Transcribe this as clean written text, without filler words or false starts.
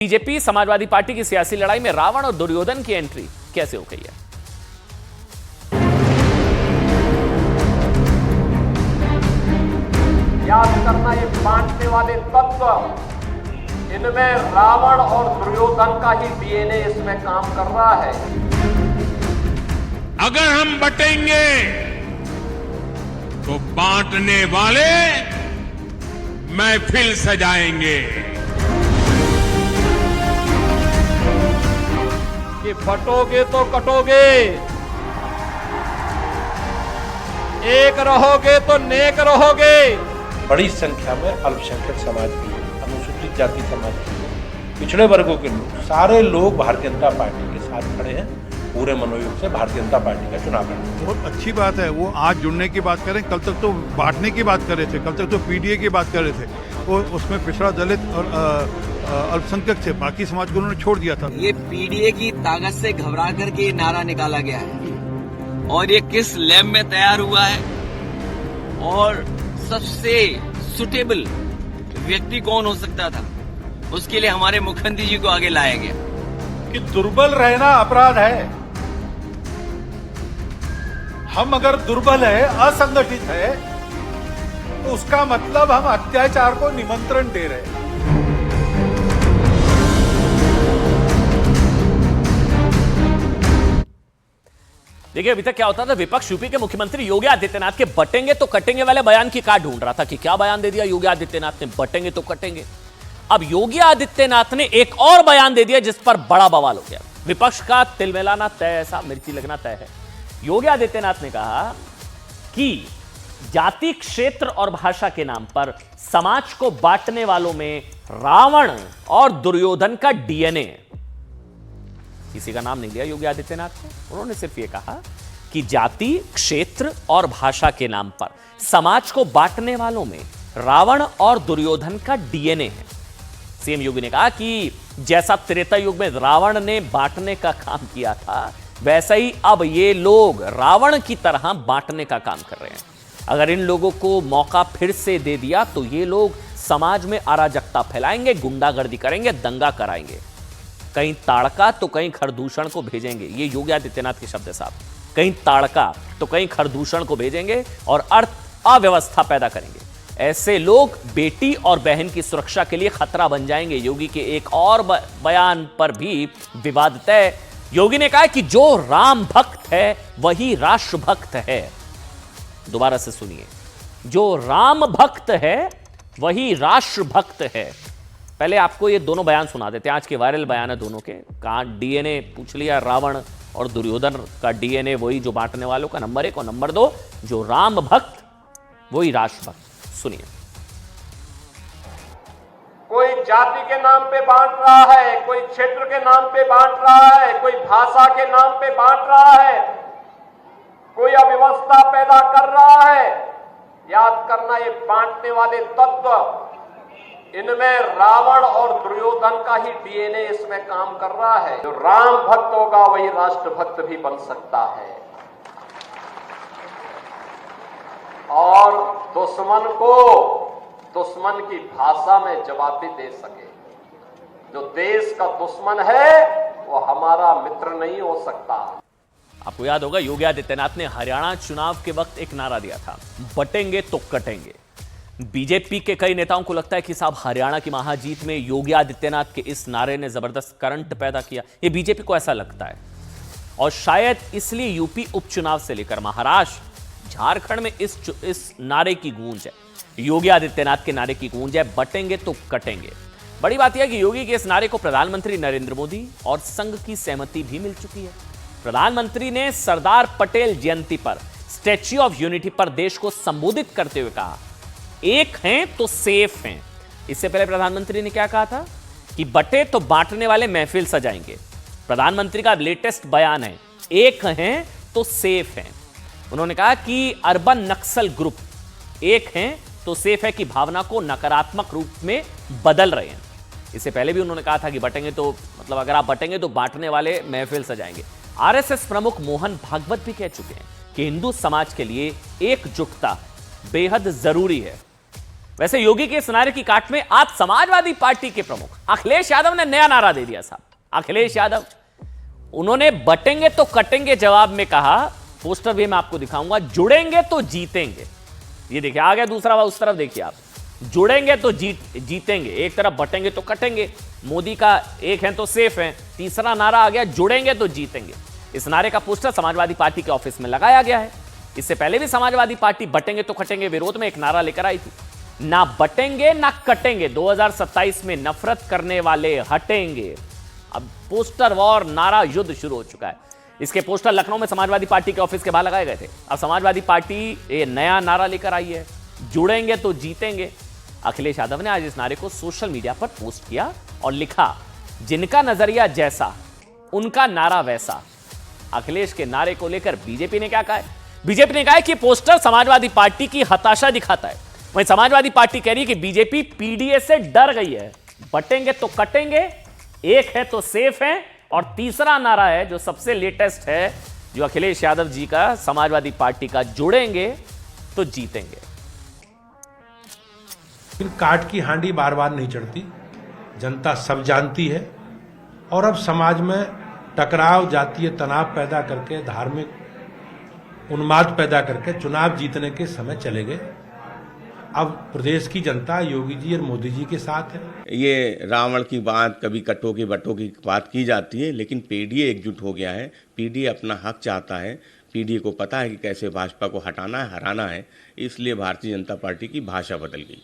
BJP Samajwadi party की सियासी लड़ाई में रावण और दुर्योधन की एंट्री कैसे हो गई है? याद करना, ये बांटने वाले तत्व, इनमें रावण और दुर्योधन का ही डीएनए इसमें काम कर रहा है। अगर हम बटेंगे तो बांटने वाले महफिल सजाएंगे। कि बटोगे तो कटोगे, एक रहोगे तो नेक रहोगे। बड़ी संख्या में अल्पसंख्यक समाज के लोग, अनुसूचित जाति समाज के लोग, पिछड़े वर्गों के लोग, सारे लोग भारतीय जनता पार्टी के साथ खड़े हैं। पूरे मनोयोग से भारतीय जनता पार्टी का चुनाव करना बहुत अच्छी बात है। वो आज जुड़ने की बात करें, कल तक तो बांटने की बात कर रहे थे, कल तक तो पीडीए की बात कर रहे थे। वो उसमें पिछड़ा दलित और अल्पसंख्यक थे, बाकी समाज को उन्होंने छोड़ दिया था। ये पीडीए की ताकत से घबरा करके ये नारा निकाला गया है और ये किस लैब में तैयार हुआ है और सबसे सुटेबल व्यक्ति कौन हो सकता था, उसके लिए हमारे मुख्यमंत्री जी को आगे लाया गया। कि दुर्बल रहना अपराध है। हम अगर दुर्बल है, असंगठित है, तो उसका मतलब हम अत्याचार को निमंत्रण दे रहे हैं। देखिए, अभी तक क्या होता था, विपक्ष यूपी के मुख्यमंत्री योगी आदित्यनाथ के बटेंगे तो कटेंगे वाले बयान की काट ढूंढ रहा था कि क्या बयान दे दिया योगी आदित्यनाथ ने, बटेंगे तो कटेंगे। अब योगी आदित्यनाथ ने एक और बयान दे दिया जिस पर बड़ा बवाल हो गया। विपक्ष का तिलमिलाना तय, ऐसा मिर्ची लगना तय है। योगी आदित्यनाथ ने कहा कि जाति, क्षेत्र और भाषा के नाम पर समाज को बांटने वालों में रावण और दुर्योधन का डीएनए है। किसी का नाम नहीं लिया योगी आदित्यनाथ ने, उन्होंने सिर्फ यह कहा कि जाति, क्षेत्र और भाषा के नाम पर समाज को बांटने वालों में रावण और दुर्योधन का डीएनए है। सीएम योगी ने कहा कि जैसा त्रेता युग में रावण ने बांटने का काम किया था, वैसा ही अब ये लोग रावण की तरह बांटने का काम कर रहे हैं। अगर इन लोगों को मौका फिर से दे दिया तो ये लोग समाज में अराजकता फैलाएंगे, गुंडागर्दी करेंगे, दंगा कराएंगे। कहीं ताड़का तो कहीं खरदूषण को भेजेंगे। ये योगी आदित्यनाथ के शब्द है साहब। कहीं ताड़का तो कहीं खरदूषण को भेजेंगे और अव्यवस्था पैदा करेंगे। ऐसे लोग बेटी और बहन की सुरक्षा के लिए खतरा बन जाएंगे। योगी के एक और बयान पर भी विवाद तय। योगी ने कहा कि जो राम भक्त है वही राष्ट्र भक्त है। दोबारा से सुनिए, जो राम भक्त है वही राष्ट्र भक्त है। पहले आपको ये दोनों बयान सुना देते हैं, आज के वायरल बयान है दोनों के। कहा डीएनए पूछ लिया, रावण और दुर्योधन का डीएनए वही जो बांटने वालों का। नंबर 1 और नंबर 2, जो राम भक्त वही राष्ट्र भक्त। सुनिए। कोई जाति के नाम पे बांट रहा है, कोई क्षेत्र के नाम पे बांट रहा है, कोई भाषा के नाम पे बांट रहा है, कोई अव्यवस्था पैदा कर रहा है। याद करना, ये बांटने वाले तत्व, इनमें रावण और दुर्योधन का ही डीएनए इसमें काम कर रहा है। जो राम भक्त होगा वही राष्ट्र भक्त भी बन सकता है और दुश्मन की भाषा में जवाब भी दे सके। जो देश का दुश्मन है वो हमारा मित्र नहीं हो सकता। आपको याद होगा, योगी आदित्यनाथ ने हरियाणा चुनाव के वक्त एक नारा दिया था, बटेंगे तो कटेंगे। बीजेपी के कई नेताओं को लगता है कि साहब हरियाणा की महाजीत में योगी आदित्यनाथ के इस नारे ने जबरदस्त करंट पैदा किया। ये बीजेपी को ऐसा लगता है और शायद इसलिए यूपी उपचुनाव से लेकर महाराष्ट्र, झारखंड में इस नारे की गूंज है, योगी आदित्यनाथ के नारे की गूंज है, बटेंगे तो कटेंगे। बड़ी बात यह है कि योगी के इस नारे को प्रधानमंत्री नरेंद्र मोदी और संघ की सहमति भी मिल चुकी है। प्रधानमंत्री ने सरदार पटेल जयंती पर स्टैच्यू ऑफ यूनिटी पर देश को संबोधित करते हुए कहा, एक हैं तो सेफ हैं। इससे पहले प्रधानमंत्री ने क्या कहा था कि बटे तो बांटने वाले महफिल सजाएंगे। प्रधानमंत्री का लेटेस्ट बयान है, एक हैं तो सेफ हैं। उन्होंने कहा कि अर्बन नक्सल ग्रुप एक हैं तो सेफ है की भावना को नकारात्मक रूप में बदल रहे हैं। इससे पहले भी उन्होंने कहा था कि बटेंगे तो मतलब अगर आप बटेंगे तो बांटने वाले महफिल सजाएंगे। आरएसएस प्रमुख मोहन भागवत भी कह चुके हैं कि हिंदू समाज के लिए एकजुटता बेहद जरूरी है। वैसे योगी के इस नारे की काट में आज समाजवादी पार्टी के प्रमुख अखिलेश यादव ने नया नारा दे दिया साहब। अखिलेश यादव उन्होंने बटेंगे तो कटेंगे जवाब में कहा, पोस्टर भी मैं आपको दिखाऊंगा, जुड़ेंगे तो जीतेंगे। ये देखिए आ गया दूसरा, उस तरफ देखिए आप, जुड़ेंगे तो जीतेंगे। एक तरफ बटेंगे तो कटेंगे, मोदी का एक है तो सेफ है, तीसरा नारा आ गया जुड़ेंगे तो जीतेंगे। इस नारे का पोस्टर समाजवादी पार्टी के ऑफिस में लगाया गया है। इससे पहले भी समाजवादी पार्टी बटेंगे तो कटेंगे विरोध में एक नारा लेकर आई थी, ना बटेंगे ना कटेंगे, 2027 में नफरत करने वाले हटेंगे। अब पोस्टर वॉर, नारा युद्ध शुरू हो चुका है। इसके पोस्टर लखनऊ में समाजवादी पार्टी के ऑफिस के बाहर लगाए गए थे। अब समाजवादी पार्टी ये नया नारा लेकर आई है, जुड़ेंगे तो जीतेंगे। अखिलेश यादव ने आज इस नारे को सोशल मीडिया पर पोस्ट किया और लिखा, जिनका नजरिया जैसा उनका नारा वैसा। अखिलेश के नारे को लेकर बीजेपी ने क्या कहा है? बीजेपी ने कहा है कि पोस्टर समाजवादी पार्टी की हताशा दिखाता है। वहीं समाजवादी पार्टी कह रही है कि बीजेपी पीडीए से डर गई है। बटेंगे तो कटेंगे, एक है तो सेफ है, और तीसरा नारा है जो सबसे लेटेस्ट है, जो अखिलेश यादव जी का, समाजवादी पार्टी का, जुड़ेंगे तो जीतेंगे। फिर काट की हांडी बार बार नहीं चढ़ती, जनता सब जानती है। और अब समाज में टकराव, जातीय तनाव पैदा करके, धार्मिक उन्माद पैदा करके चुनाव जीतने के समय चले गए। अब प्रदेश की जनता योगी जी और मोदी जी के साथ है। ये रावण की बात, कभी कट्टों की बट्टों की बात की जाती है, लेकिन पीडीए एकजुट हो गया है। पीडीए अपना हक चाहता है। पीडीए को पता है कि कैसे भाजपा को हटाना है, हराना है। इसलिए भारतीय जनता पार्टी की भाषा बदल गई।